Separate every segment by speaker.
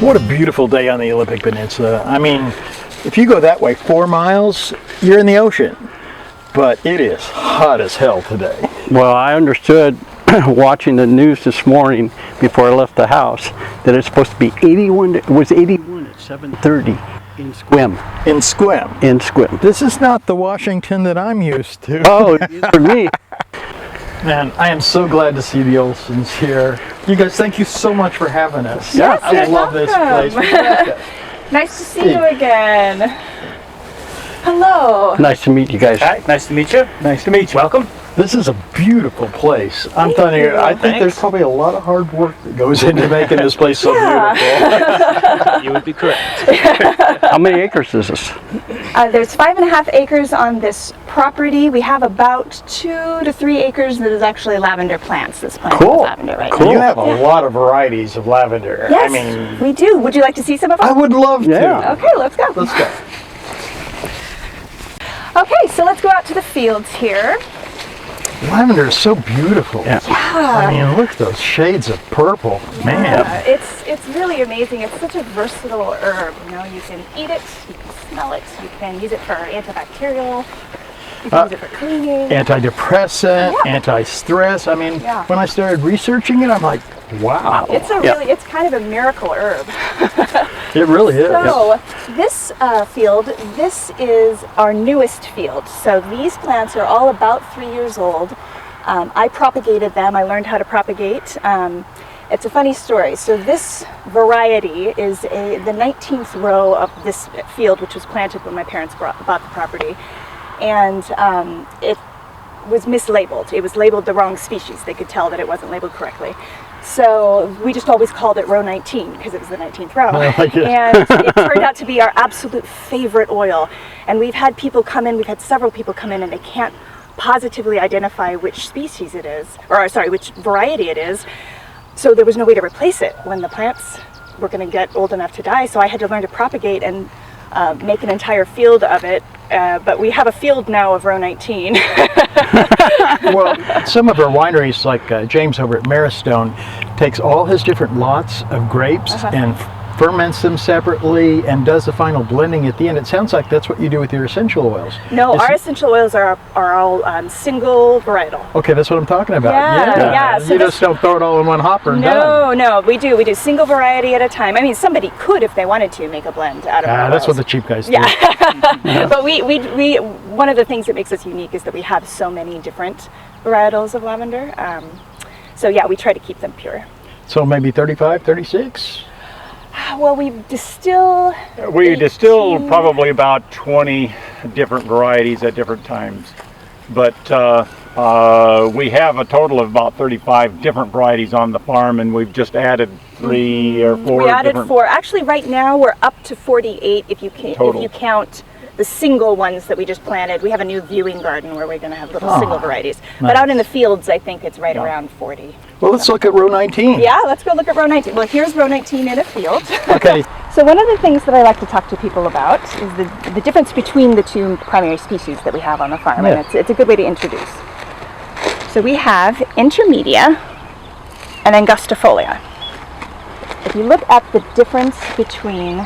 Speaker 1: What a beautiful day on the Olympic Peninsula. I mean, if you go that way 4 miles, you're in the ocean. But it is hot as hell today.
Speaker 2: Well, I understood watching the news this morning before I left the house that it's supposed to be 81. It was 81 at 7:30 in Squim.
Speaker 1: In Squim?
Speaker 2: In Squim.
Speaker 1: This is not the Washington that I'm used to.
Speaker 2: Oh, it is for me.
Speaker 1: Man, I am so glad to see the Olsons here. You guys, thank you so much for having us.
Speaker 3: Yes,
Speaker 1: I love this place.
Speaker 3: Nice to see you again. Hello.
Speaker 2: Nice to meet you guys.
Speaker 4: Hi, nice to meet you.
Speaker 1: Nice to meet you.
Speaker 4: Welcome.
Speaker 1: This is a beautiful place. I'm telling you, I think there's probably a lot of hard work that goes into making this place so beautiful.
Speaker 4: You would be correct.
Speaker 2: How many acres is this?
Speaker 3: There's 5.5 acres on this property. We have about 2 to 3 acres that is actually lavender plants. That's planted with lavender right now.
Speaker 1: You have a lot of varieties of lavender.
Speaker 3: Yes,
Speaker 1: I mean,
Speaker 3: we do. Would you like to see some of them?
Speaker 1: I would love to.
Speaker 2: Yeah.
Speaker 3: Okay, let's go.
Speaker 1: Let's go.
Speaker 3: Okay, so let's go out to the fields here.
Speaker 1: Lavender is so beautiful.
Speaker 2: Yeah.
Speaker 1: I mean, look at those shades of purple. Man.
Speaker 3: It's really amazing. It's such a versatile herb. You know, you can eat it, you can smell it, you can use it for antibacterial, you can use it for cleaning.
Speaker 1: Antidepressant, anti-stress. I mean, when I started researching it, I'm like, wow.
Speaker 3: It's a really, it's kind of a miracle herb.
Speaker 1: It really is.
Speaker 3: So this field, this is our newest field. So these plants are all about 3 years old. I propagated them. I learned how to propagate. It's a funny story. So this variety is the 19th row of this field, which was planted when my parents bought the property. And it was mislabeled. It was labeled the wrong species. They could tell that it wasn't labeled correctly. So we just always called it row 19 because it was the 19th row. And it turned out to be our absolute favorite oil. And we've had people come in, we've had several people come in, and they can't positively identify which species it is, or sorry, which variety it is. So there was no way to replace it when the plants were going to get old enough to die. So I had to learn to propagate and make an entire field of it. But we have a field now of row 19.
Speaker 1: Well, some of our wineries, like James over at Marrowstone, takes all his different lots of grapes and ferments them separately and does the final blending at the end. It sounds like that's what you do with your essential oils.
Speaker 3: No, our essential oils are all single varietal.
Speaker 1: Okay, that's what I'm talking about.
Speaker 3: Yeah. So
Speaker 1: you just don't throw it all in one hopper and done.
Speaker 3: No, we do single variety at a time. I mean, somebody could, if they wanted to, make a blend out of our
Speaker 1: that's
Speaker 3: oils.
Speaker 1: what the cheap guys do.
Speaker 3: Yeah. But we one of the things that makes us unique is that we have so many different varietals of lavender. So yeah, we try to keep them pure.
Speaker 1: So maybe 35, 36?
Speaker 3: Well, we distill
Speaker 4: probably about 20 different varieties at different times. But we have a total of about 35 different varieties on the farm, and we've just added 3 or 4.
Speaker 3: We added 4. Actually, right now we're up to 48 if you count the single ones that we just planted. We have a new viewing garden where we're going to have little single varieties. Nice. But out in the fields, I think it's right around 40.
Speaker 1: Well, let's look at row 19.
Speaker 3: Yeah, let's go look at row 19. Well, here's row 19 in a field.
Speaker 1: Okay.
Speaker 3: So one of the things that I like to talk to people about is the difference between the 2 primary species that we have on the farm, and it's a good way to introduce. So we have Intermedia and Angustifolia. If you look at the difference between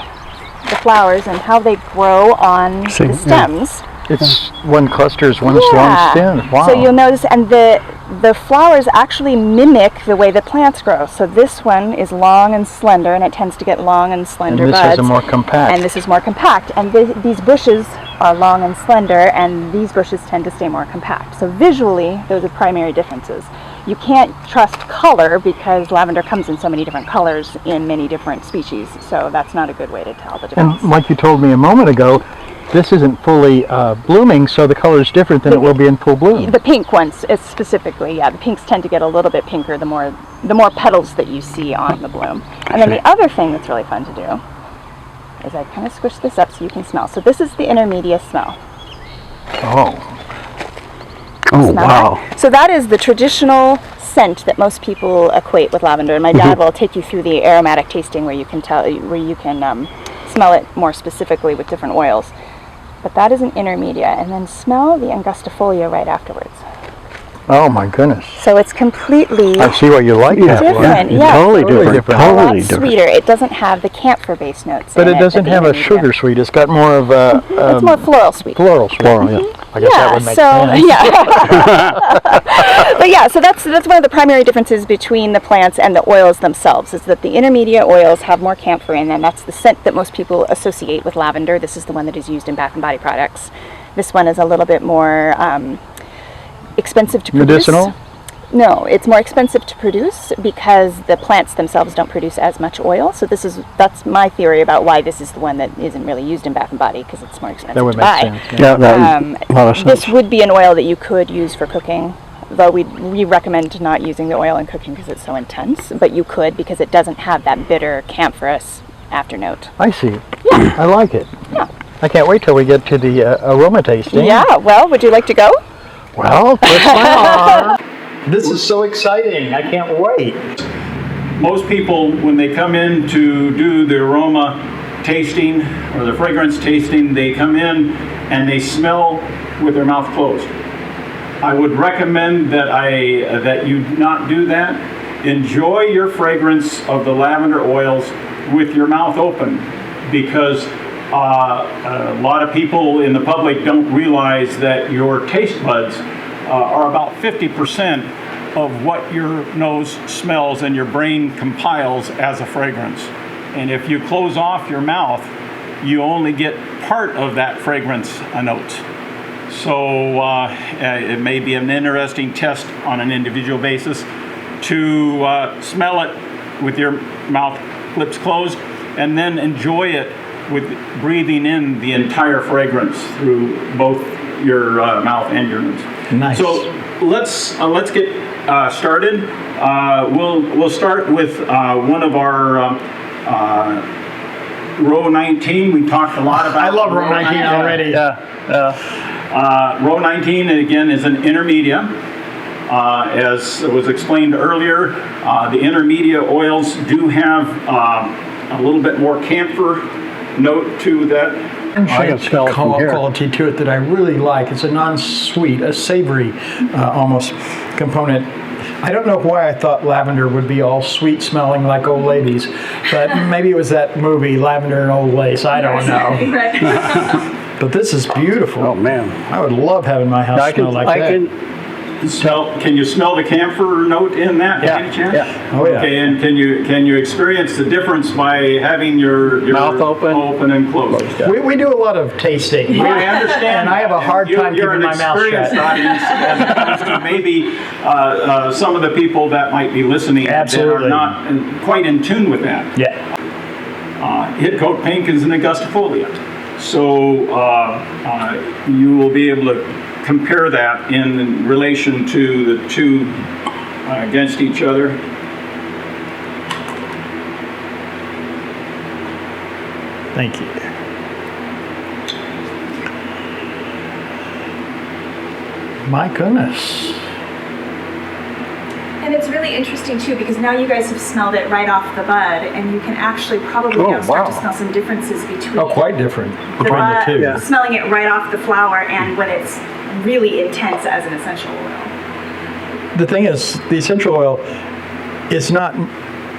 Speaker 3: the flowers and how they grow on the stems.
Speaker 1: It's one cluster is one long stem. Wow.
Speaker 3: So you'll notice, and the flowers actually mimic the way the plants grow. So this one is long and slender, and it tends to get long and slender buds.
Speaker 1: And this is more compact.
Speaker 3: And this is more compact. And these bushes are long and slender, and these bushes tend to stay more compact. So visually, those are primary differences. You can't trust color because lavender comes in so many different colors in many different species. So that's not a good way to tell the difference.
Speaker 1: And like you told me a moment ago, this isn't fully blooming, so the color is different than it will be in full bloom.
Speaker 3: The pink ones, specifically, the pinks tend to get a little bit pinker the more petals that you see on the bloom. And then the other thing that's really fun to do is I kind of squish this up so you can smell. So this is the intermediate smell.
Speaker 2: Oh, wow.
Speaker 3: So that is the traditional scent that most people equate with lavender, and my dad will take you through the aromatic tasting where you can smell it more specifically with different oils. But that is an intermedia, and then smell the Angustifolia right afterwards.
Speaker 1: Oh my goodness.
Speaker 3: So it's completely
Speaker 1: I see why you like that one.
Speaker 3: different.
Speaker 2: Yeah,
Speaker 3: Yeah,
Speaker 2: totally
Speaker 1: Totally
Speaker 2: different.
Speaker 1: different.
Speaker 3: a lot
Speaker 2: Totally different.
Speaker 3: sweeter. It doesn't have the camphor base notes.
Speaker 1: But
Speaker 3: in
Speaker 1: it doesn't
Speaker 3: that the
Speaker 1: have a
Speaker 3: intermediate-
Speaker 1: sugar sweet. It's got more of a
Speaker 3: It's more floral sweet.
Speaker 1: floral sweet.
Speaker 2: Floral, yeah.
Speaker 1: I guess that would make sense.
Speaker 3: But yeah, so that's one of the primary differences between the plants and the oils themselves, is that the intermediate oils have more camphor in them. That's the scent that most people associate with lavender. This is the one that is used in Bath and Body products. This one is a little bit more expensive to produce.
Speaker 1: Medicinal?
Speaker 3: No, it's more expensive to produce because the plants themselves don't produce as much oil. So that's my theory about why this is the one that isn't really used in Bath and Body, because it's more expensive
Speaker 1: That would
Speaker 3: to
Speaker 1: make
Speaker 3: buy.
Speaker 1: sense.
Speaker 2: Yeah, that makes a lot of sense.
Speaker 3: This would be an oil that you could use for cooking, though we recommend not using the oil in cooking because it's so intense. But you could, because it doesn't have that bitter camphorous afternote.
Speaker 1: I see. I like it.
Speaker 3: Yeah.
Speaker 1: I can't wait till we get to the aroma tasting.
Speaker 3: Yeah. Well, would you like to go?
Speaker 1: Well, twist my arm. This is so exciting. I can't wait.
Speaker 4: Most people, when they come in to do the aroma tasting or the fragrance tasting, they come in and they smell with their mouth closed. I would recommend that you not do that. Enjoy your fragrance of the lavender oils with your mouth open, because a lot of people in the public don't realize that your taste buds are about 50% of what your nose smells and your brain compiles as a fragrance. And if you close off your mouth, you only get part of that fragrance note. So it may be an interesting test on an individual basis to smell it with your mouth lips closed, and then enjoy it with breathing in the entire fragrance through both your mouth and your nose.
Speaker 1: Nice.
Speaker 4: So let's get started. We'll start with one of our row 19. We talked a lot about.
Speaker 1: I love row 19 already.
Speaker 4: Row 19 again is an intermedia. As was explained earlier, the intermedia oils do have a little bit more camphor note to that.
Speaker 2: I can smell it from here.
Speaker 1: Quality to it that I really like. It's a non-sweet, a savory almost component. I don't know why I thought lavender would be all sweet smelling like old ladies, but maybe it was that movie Lavender and Old Lace. I don't know. But this is beautiful.
Speaker 2: Oh man.
Speaker 1: I would love having my house smell like that.
Speaker 4: Can you smell the camphor note in that?
Speaker 2: Yeah,
Speaker 4: by any chance?
Speaker 2: yeah.
Speaker 1: Oh, yeah.
Speaker 4: Okay, and can you experience the difference by having your
Speaker 2: Mouth open
Speaker 4: and closed?
Speaker 1: We do a lot of tasting.
Speaker 4: I understand.
Speaker 1: And I have a hard time
Speaker 4: You're
Speaker 1: keeping
Speaker 4: an
Speaker 1: my mouth
Speaker 4: experienced
Speaker 1: shut.
Speaker 4: audience, as opposed to maybe some of the people that might be listening
Speaker 1: Absolutely.
Speaker 4: that are not quite in tune with that.
Speaker 1: Yeah.
Speaker 4: Hit coat pink is an angustifolia. So you will be able to compare that in relation to the two against each other.
Speaker 1: Thank you. My goodness.
Speaker 3: And it's really interesting too, because now you guys have smelled it right off the bud, and you can actually probably
Speaker 1: Oh,
Speaker 3: now start to
Speaker 1: wow.
Speaker 3: smell some differences between
Speaker 1: Oh, quite different
Speaker 3: the
Speaker 1: between the
Speaker 3: bud,
Speaker 1: two.
Speaker 3: smelling it right off the flower, and when it's really intense as an essential oil.
Speaker 1: The thing is, the essential oil is not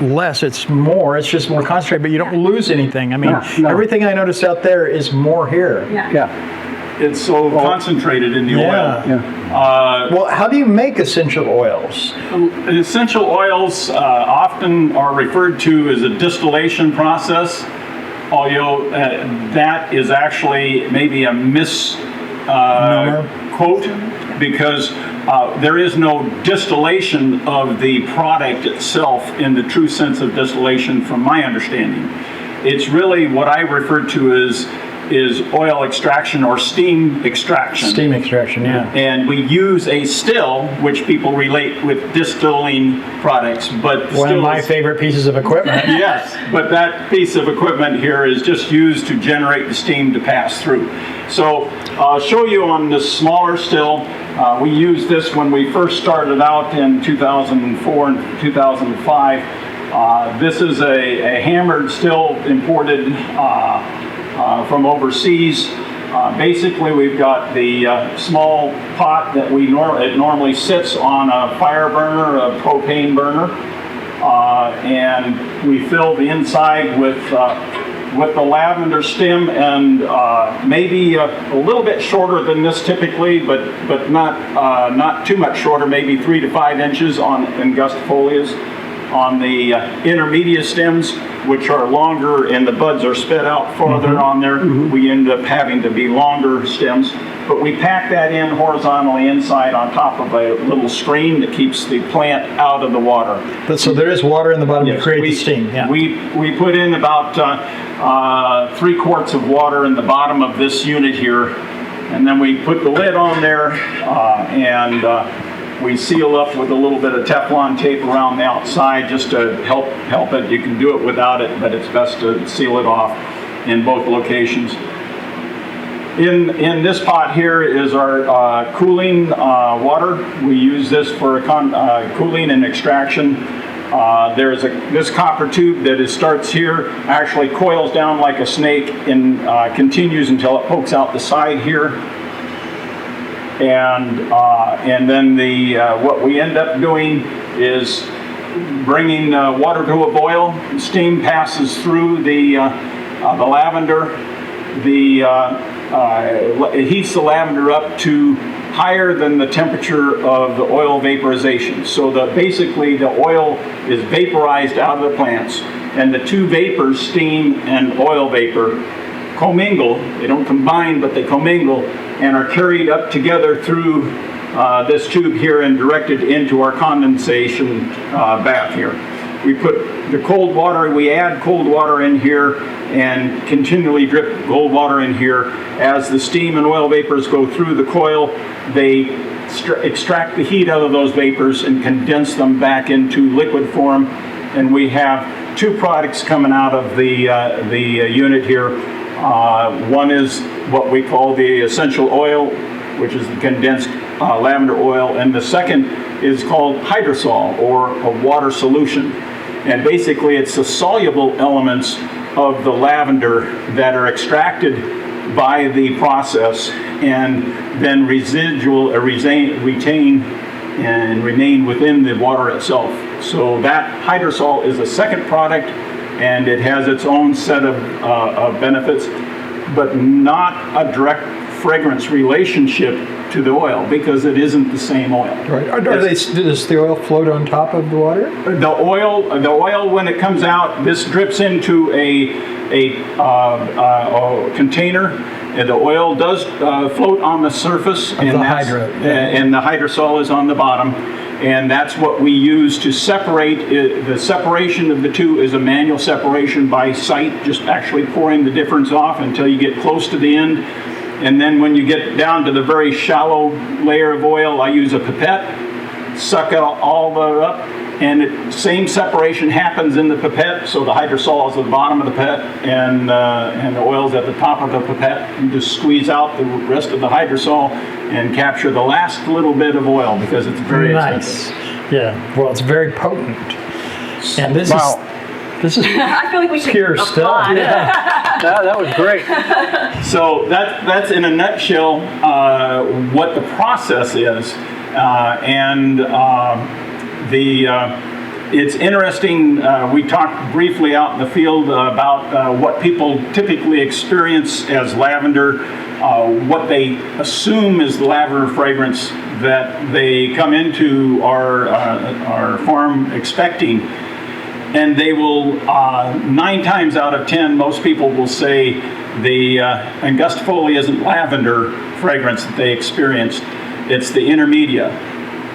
Speaker 1: less, it's more. It's just more concentrated, but you don't lose anything. I mean,
Speaker 2: No.
Speaker 1: everything I noticed out there is more here.
Speaker 2: Yeah.
Speaker 4: It's so concentrated in the
Speaker 1: Yeah.
Speaker 4: oil.
Speaker 1: Well, how do you make essential oils?
Speaker 4: Essential oils often are referred to as a distillation process, although that is actually maybe a misquote, because there is no distillation of the product itself in the true sense of distillation from my understanding. It's really what I refer to as oil extraction or steam extraction.
Speaker 1: Steam extraction, yeah.
Speaker 4: And we use a still, which people relate with distilling products, but
Speaker 1: One of my
Speaker 4: stills-
Speaker 1: favorite pieces of equipment.
Speaker 4: Yes, but that piece of equipment here is just used to generate the steam to pass through. So I'll show you on this smaller still. We used this when we first started out in 2004 and 2005. This is a hammered still imported from overseas. Basically, we've got the small pot that it normally sits on a fire burner, a propane burner, and we fill the inside with the lavender stem, and maybe a little bit shorter than this typically, but not too much shorter, maybe 3 to 5 inches on angustifolias. On the intermediate stems, which are longer and the buds are spread out farther on there, we end up having to be longer stems. But we pack that in horizontally inside on top of a little screen that keeps the plant out of the water.
Speaker 1: So there is water in the bottom to create
Speaker 4: the
Speaker 1: steam. Yeah.
Speaker 4: We put in about 3 quarts of water in the bottom of this unit here, and then we put the lid on there and we seal up with a little bit of Teflon tape around the outside just to help it. You can do it without it, but it's best to seal it off in both locations. In this pot here is our cooling water. We use this for cooling and extraction. There's this copper tube that starts here, actually coils down like a snake and continues until it pokes out the side here. And then what we end up doing is bringing water to a boil. Steam passes through the lavender. It heats the lavender up to higher than the temperature of the oil vaporization. So basically the oil is vaporized out of the plants, and the two vapors, steam and oil vapor, commingle. They don't combine, but they commingle and are carried up together through this tube here and directed into our condensation bath here. We put the cold water, we add cold water in here and continually drip cold water in here. As the steam and oil vapors go through the coil, they extract the heat out of those vapors and condense them back into liquid form. And we have 2 products coming out of the unit here. One is what we call the essential oil, which is the condensed lavender oil, and the second is called hydrosol, or a water solution. And basically it's the soluble elements of the lavender that are extracted by the process and then retain and remain within the water itself. So that hydrosol is a second product, and it has its own set of benefits, but not a direct fragrance relationship to the oil because it isn't the same oil.
Speaker 1: Right. Does the oil float on top of the water?
Speaker 4: The oil when it comes out, this drips into a container, and the oil does float on the surface, and the hydrosol is on the bottom. And that's what we use to separate. The separation of the two is a manual separation by sight, just actually pouring the difference off until you get close to the end. And then when you get down to the very shallow layer of oil, I use a pipette, suck it all up, and same separation happens in the pipette. So the hydrosol is at the bottom of the pipette, and the oil's at the top of the pipette. You just squeeze out the rest of the hydrosol and capture the last little bit of oil because it's very expensive.
Speaker 1: Yeah, well, it's very potent. And this is
Speaker 3: I feel like we should
Speaker 1: pure stuff.
Speaker 2: Yeah, that was great.
Speaker 4: So that's in a nutshell what the process is, it's interesting. We talked briefly out in the field about what people typically experience as lavender, what they assume is the lavender fragrance that they come into our farm expecting. And they will, 9 times out of 10, most people will say the angustifolia isn't lavender fragrance that they experienced. It's the intermedia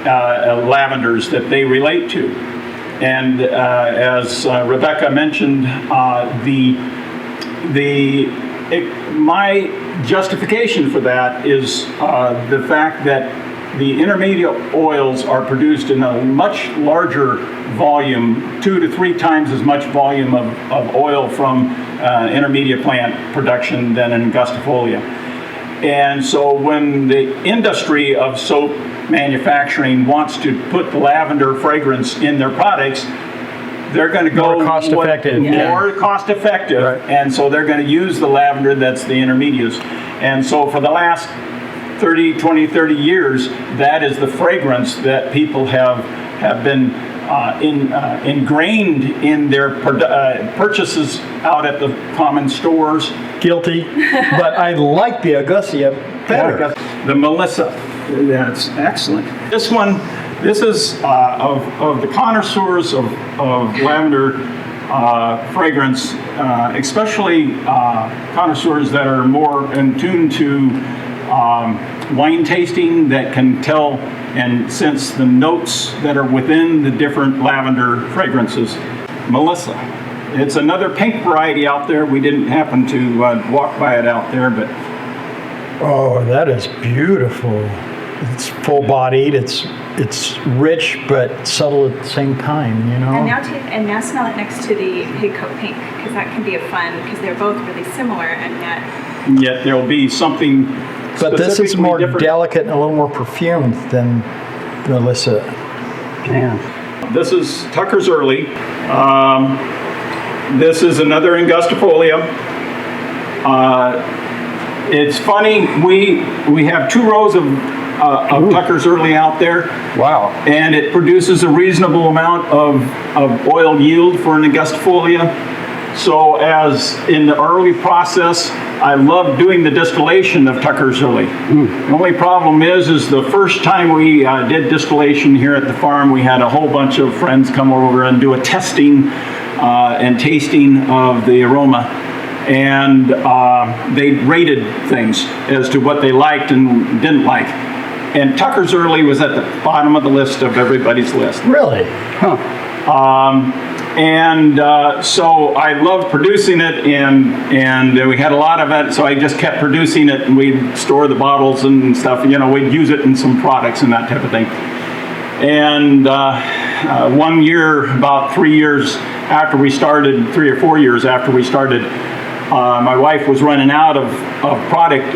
Speaker 4: lavenders that they relate to. And as Rebecca mentioned, my justification for that is the fact that the intermediate oils are produced in a much larger volume, 2 to 3 times as much volume of oil from intermediate plant production than an angustifolia. And so when the industry of soap manufacturing wants to put the lavender fragrance in their products, they're going to go
Speaker 1: More cost effective.
Speaker 4: more cost effective,
Speaker 1: Right.
Speaker 4: and so they're going to use the lavender that's the intermediates. And so for the last 30 years, that is the fragrance that people have been ingrained in their purchases out at the common stores.
Speaker 1: Guilty, but I like the Augusta better.
Speaker 4: The Melissa, that's excellent. This is of the connoisseurs of lavender fragrance, especially connoisseurs that are more in tune to wine tasting, that can tell and sense the notes that are within the different lavender fragrances. Melissa. It's another pink variety out there. We didn't happen to walk by it out there, but
Speaker 1: Oh, that is beautiful. It's full-bodied. It's rich but subtle at the same time. You know.
Speaker 3: And now smell it next to the pig coat pink, because that can be a fun, because they're both really similar, and yet
Speaker 4: there will be something.
Speaker 1: But this is more
Speaker 4: different.
Speaker 1: delicate and a little more perfumed than Melissa.
Speaker 2: Yeah.
Speaker 4: This is Tucker's Early. This is another Angustifolia. It's funny, we have 2 rows of Tucker's Early out there.
Speaker 2: Wow.
Speaker 4: And it produces a reasonable amount of oil yield for an Angustifolia. So as in the early process, I love doing the distillation of Tucker's Early. The only problem is the first time we did distillation here at the farm, we had a whole bunch of friends come over and do a testing and tasting of the aroma. And they rated things as to what they liked and didn't like. And Tucker's Early was at the bottom of the list of everybody's list.
Speaker 1: Really?
Speaker 4: So I loved producing it, and we had a lot of it, so I just kept producing it, and we'd store the bottles and stuff, we'd use it in some products and that type of thing. And 1 year, about 3 years after we started, 3 or 4 years after we started, my wife was running out of product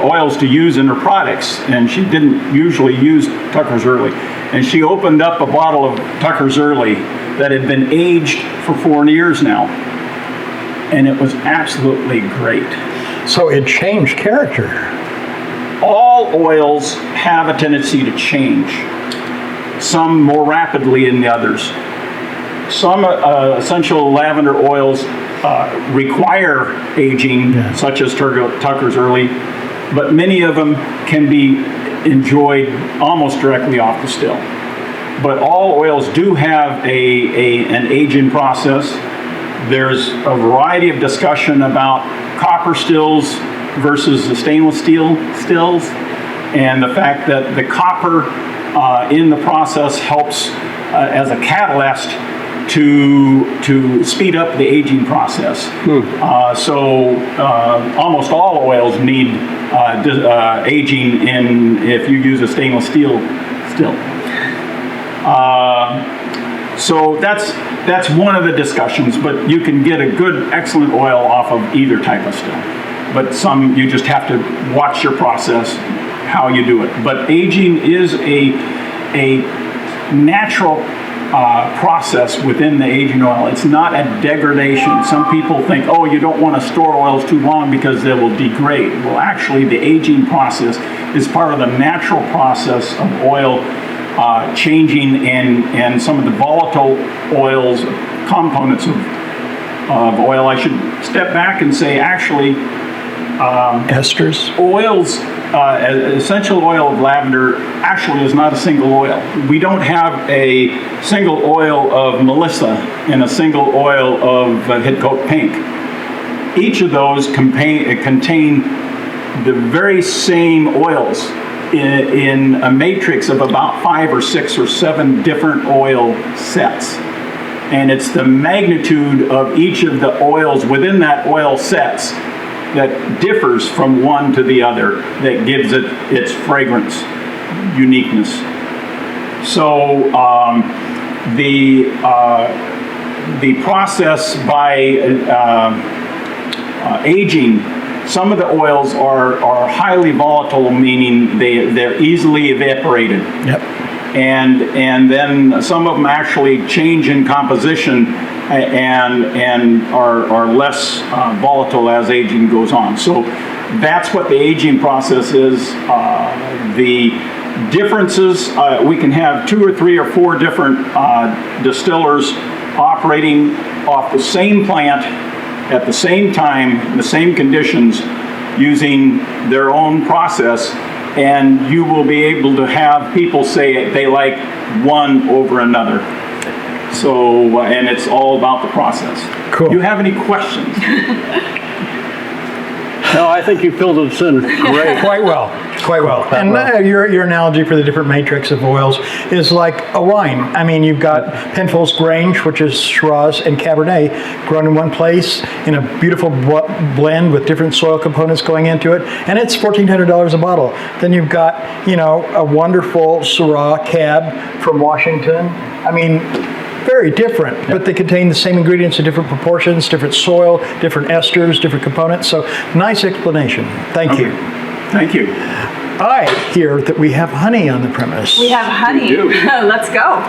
Speaker 4: oils to use in her products, and she didn't usually use Tucker's Early. And she opened up a bottle of Tucker's Early that had been aged for 4 years now, and it was absolutely great.
Speaker 1: So it changed character.
Speaker 4: All oils have a tendency to change, some more rapidly than the others. Some essential lavender oils require aging, such as Tucker's Early, but many of them can be enjoyed almost directly off the still. But all oils do have an aging process. There's a variety of discussion about copper stills versus the stainless steel stills, and the fact that the copper in the process helps as a catalyst to speed up the aging process. So almost all oils need aging if you use a stainless steel still. So that's one of the discussions, but you can get a good, excellent oil off of either type of still. But some, you just have to watch your process, how you do it. But aging is a natural process within the aging oil. It's not a degradation. Some people think, oh, you don't want to store oils too long because they will degrade. Well, actually, the aging process is part of the natural process of oil changing, and some of the volatile oils, components of oil. I should step back and say, actually,
Speaker 1: Esters?
Speaker 4: oils, essential oil of lavender actually is not a single oil. We don't have a single oil of Melissa and a single oil of Headcoat Pink. Each of those contain the very same oils in a matrix of about 5 or 6 or 7 different oil sets. And it's the magnitude of each of the oils within that oil sets that differs from one to the other that gives it its fragrance uniqueness. So the process by aging, some of the oils are highly volatile, meaning they're easily evaporated.
Speaker 1: Yep.
Speaker 4: and then some of them actually change in composition and are less volatile as aging goes on. So that's what the aging process is. The differences, we can have 2 or 3 or 4 different distillers operating off the same plant at the same time, the same conditions, using their own process, and you will be able to have people say they like one over another. So, and it's all about the process.
Speaker 1: Cool.
Speaker 4: Do you have any questions?
Speaker 2: No, I think you filled us in great.
Speaker 1: Quite well, quite well. And your analogy for the different matrix of oils is like a wine. I mean, you've got Penfolds Grange, which is Shiraz and Cabernet, grown in one place in a beautiful blend with different soil components going into it, and it's $1,400 a bottle. Then you've got, you know, a wonderful Syrah Cab from Washington. I mean, very different, but they contain the same ingredients in different proportions, different soil, different esters, different components. So nice explanation. Thank you.
Speaker 4: Thank you.
Speaker 1: I hear that we have honey on the premise.
Speaker 5: We have honey. Let's go.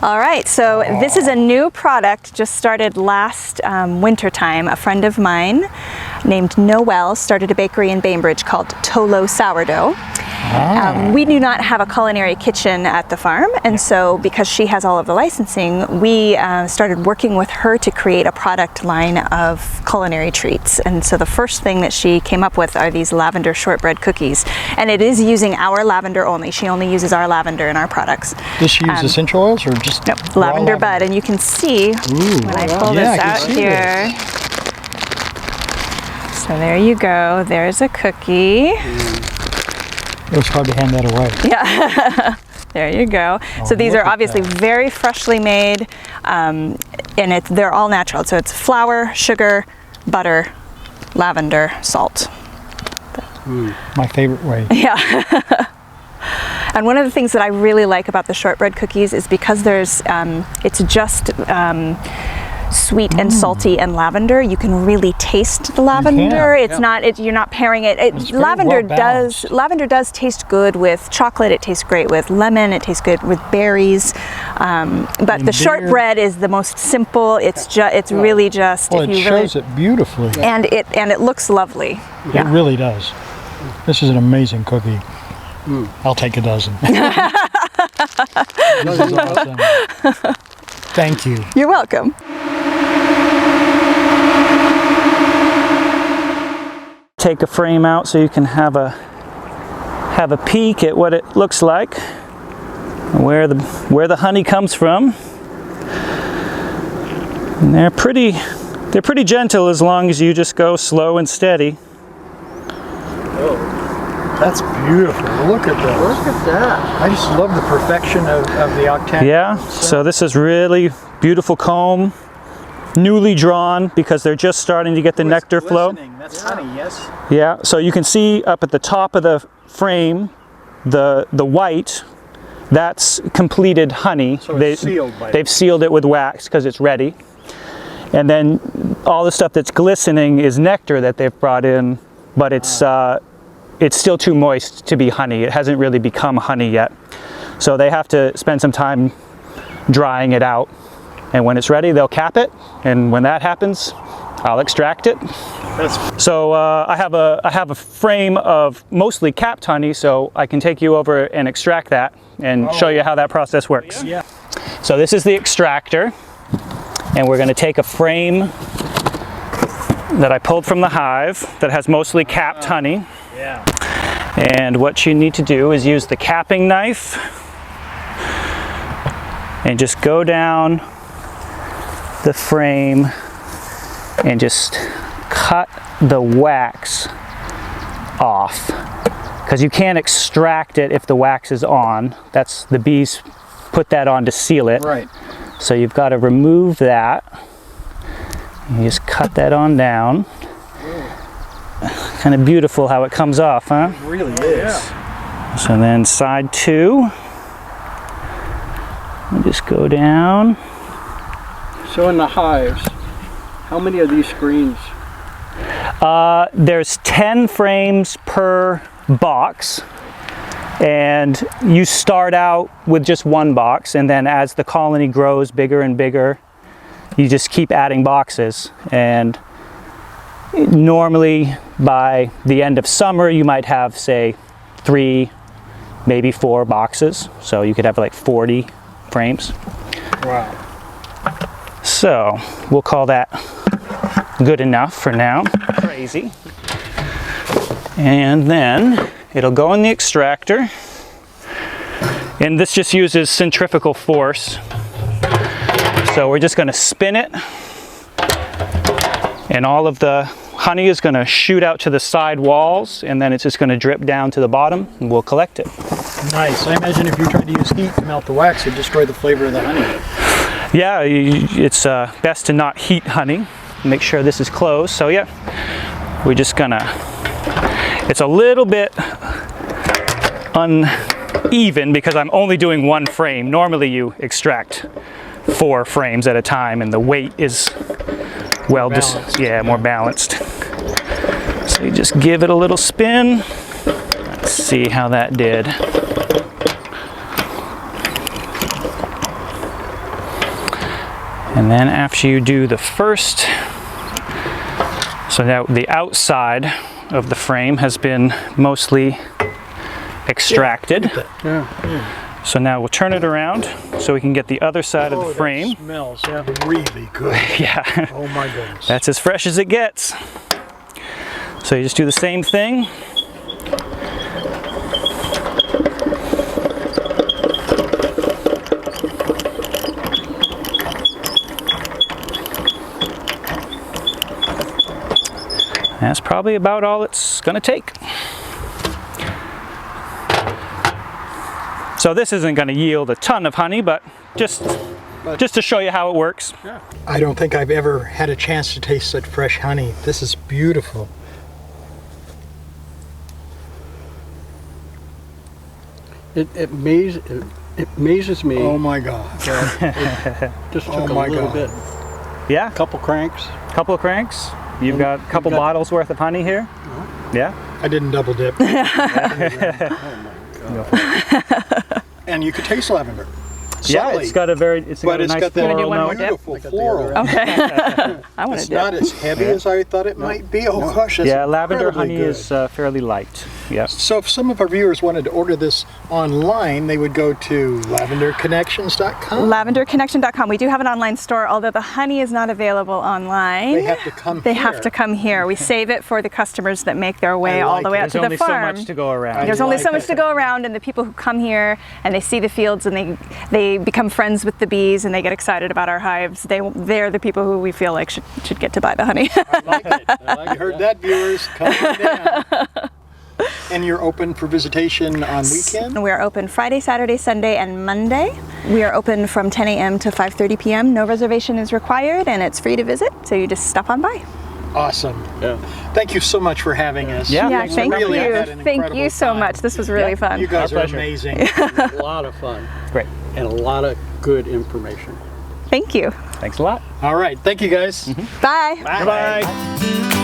Speaker 3: All right, so this is a new product, just started last winter time. A friend of mine named Noelle started a bakery in Bainbridge called Tolo Sourdough. We do not have a culinary kitchen at the farm, and so because she has all of the licensing, we started working with her to create a product line of culinary treats. And so the first thing that she came up with are these lavender shortbread cookies, and it is using our lavender only. She only uses our lavender in our products.
Speaker 1: Does she use essential oils or just
Speaker 3: lavender bud? And you can see when I pull this out here. So there you go. There's a cookie.
Speaker 1: It was hard to hand that away.
Speaker 3: Yeah, there you go. So these are obviously very freshly made, and they're all natural. So it's flour, sugar, butter, lavender, salt.
Speaker 1: My favorite way.
Speaker 3: Yeah. And one of the things that I really like about the shortbread cookies is because there's, it's just sweet and salty and lavender. You can really taste the lavender. It's not. You're not pairing it. Lavender does taste good with chocolate. It tastes great with lemon. It tastes good with berries. But the shortbread is the most simple. It's really just.
Speaker 1: Well, it shows it beautifully.
Speaker 3: And it looks lovely.
Speaker 1: It really does. This is an amazing cookie. I'll take a dozen. This is awesome. Thank you.
Speaker 3: You're welcome.
Speaker 6: Take a frame out so you can have a peek at what it looks like, where the honey comes from. And they're pretty gentle as long as you just go slow and steady.
Speaker 1: That's beautiful. Look at that. Look at that. I just love the perfection of the octane.
Speaker 6: Yeah, so this is really beautiful comb, newly drawn because they're just starting to get the nectar flow.
Speaker 1: That's honey, yes?
Speaker 6: Yeah, so you can see up at the top of the frame, the white, that's completed honey.
Speaker 1: So it's sealed by
Speaker 6: they've sealed it with wax because it's ready. And then all the stuff that's glistening is nectar that they've brought in, but it's still too moist to be honey. It hasn't really become honey yet. So they have to spend some time drying it out. And when it's ready, they'll cap it. And when that happens, I'll extract it. So I have a frame of mostly capped honey, so I can take you over and extract that and show you how that process works.
Speaker 1: Yeah.
Speaker 6: So this is the extractor, and we're going to take a frame that I pulled from the hive that has mostly capped honey.
Speaker 1: Yeah.
Speaker 6: And what you need to do is use the capping knife and just go down the frame and just cut the wax off, because you can't extract it if the wax is on. That's the bees put that on to seal it.
Speaker 1: Right.
Speaker 6: So you've got to remove that. You just cut that on down. Kind of beautiful how it comes off, huh?
Speaker 1: It really is.
Speaker 6: So then side 2, we just go down.
Speaker 2: So in the hives, how many of these screens?
Speaker 6: There's 10 frames per box, and you start out with just one box, and then as the colony grows bigger and bigger, you just keep adding boxes. And normally by the end of summer you might have, say, 3, maybe 4 boxes, so you could have like 40 frames.
Speaker 1: Wow.
Speaker 6: So we'll call that good enough for now. Crazy. And then it'll go in the extractor, and this just uses centrifugal force. So we're just going to spin it, and all of the honey is going to shoot out to the side walls, and then it's just going to drip down to the bottom, and we'll collect it.
Speaker 1: Nice. I imagine if you tried to use heat to melt the wax, it'd destroy the flavor of the honey.
Speaker 6: Yeah, it's best to not heat honey. Make sure this is closed. So yeah, we're just gonna, it's a little bit uneven because I'm only doing 1 frame. Normally you extract 4 frames at a time, and the weight is well, more balanced. So you just give it a little spin. Let's see how that did. And then after you do the first, so now the outside of the frame has been mostly extracted. So now we'll turn it around so we can get the other side of the frame.
Speaker 1: That smells really good.
Speaker 6: Yeah.
Speaker 1: Oh my goodness.
Speaker 6: That's as fresh as it gets. So you just do the same thing. That's probably about all it's going to take. So this isn't going to yield a ton of honey, but just to show you how it works.
Speaker 1: Yeah. I don't think I've ever had a chance to taste such fresh honey. This is beautiful.
Speaker 2: It amazes me.
Speaker 1: Oh my God.
Speaker 2: It just took a little bit.
Speaker 6: Yeah,
Speaker 2: Couple cranks.
Speaker 6: couple of cranks. You've got a couple bottles worth of honey here. Yeah.
Speaker 1: I didn't double dip.
Speaker 2: Oh my God.
Speaker 1: And you could taste lavender.
Speaker 6: Yeah,
Speaker 1: Subtly,
Speaker 6: it's got a very, it's got
Speaker 1: but
Speaker 6: a
Speaker 1: it's
Speaker 6: nice
Speaker 1: got that
Speaker 6: floral note.
Speaker 1: beautiful floral.
Speaker 5: Okay. I want
Speaker 1: It's
Speaker 5: to
Speaker 1: not as heavy as I thought it might be. Oh gosh, that's
Speaker 6: Yeah, lavender
Speaker 1: incredibly
Speaker 6: honey
Speaker 1: good.
Speaker 6: is fairly light. Yeah.
Speaker 1: So if some of our viewers wanted to order this online, they would go to lavenderconnections.com.
Speaker 3: Lavenderconnection.com. We do have an online store, although the honey is not available online.
Speaker 1: They have to come
Speaker 3: They
Speaker 1: here.
Speaker 3: have to come here. We save it for the customers that make their way all the way out
Speaker 6: There's
Speaker 3: to the
Speaker 6: only
Speaker 3: farm.
Speaker 6: so much to go around.
Speaker 3: There's only so much to go around, and the people who come here and they see the fields and they become friends with the bees and they get excited about our hives. They're the people who we feel like should get to buy the honey.
Speaker 1: I like it. I heard that, viewers. Come on down. And you're open for visitation on weekends?
Speaker 3: We are open Friday, Saturday, Sunday, and Monday. We are open from 10 a.m. to 5:30 p.m. No reservation is required, and it's free to visit, so you just stop on by.
Speaker 1: Awesome.
Speaker 2: Yeah.
Speaker 1: Thank you so much for having us.
Speaker 6: Yeah.
Speaker 3: Yeah,
Speaker 6: thanks
Speaker 3: thank
Speaker 1: for really
Speaker 3: you.
Speaker 1: had an
Speaker 3: Thank
Speaker 1: incredible
Speaker 3: you so
Speaker 1: time.
Speaker 3: much. This was really fun.
Speaker 1: You guys
Speaker 6: Our
Speaker 1: are
Speaker 6: pleasure.
Speaker 1: amazing.
Speaker 2: A lot of fun.
Speaker 6: Great.
Speaker 2: And a lot of good information.
Speaker 3: Thank you.
Speaker 6: Thanks a lot.
Speaker 1: All right. Thank you, guys.
Speaker 3: Bye.
Speaker 1: Bye.